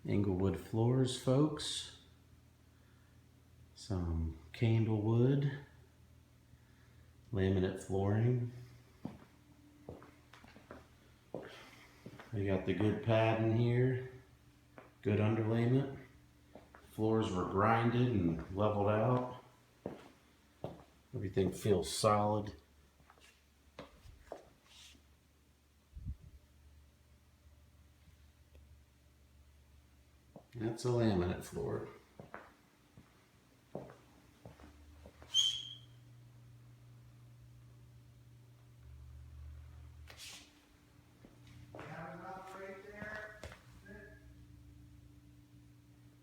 Englewood floors, folks. Some Kaindl wood, laminate flooring. You got the good padding here, good underlayment. Floors were grinded and leveled out. Everything feels solid. That's a laminate floor.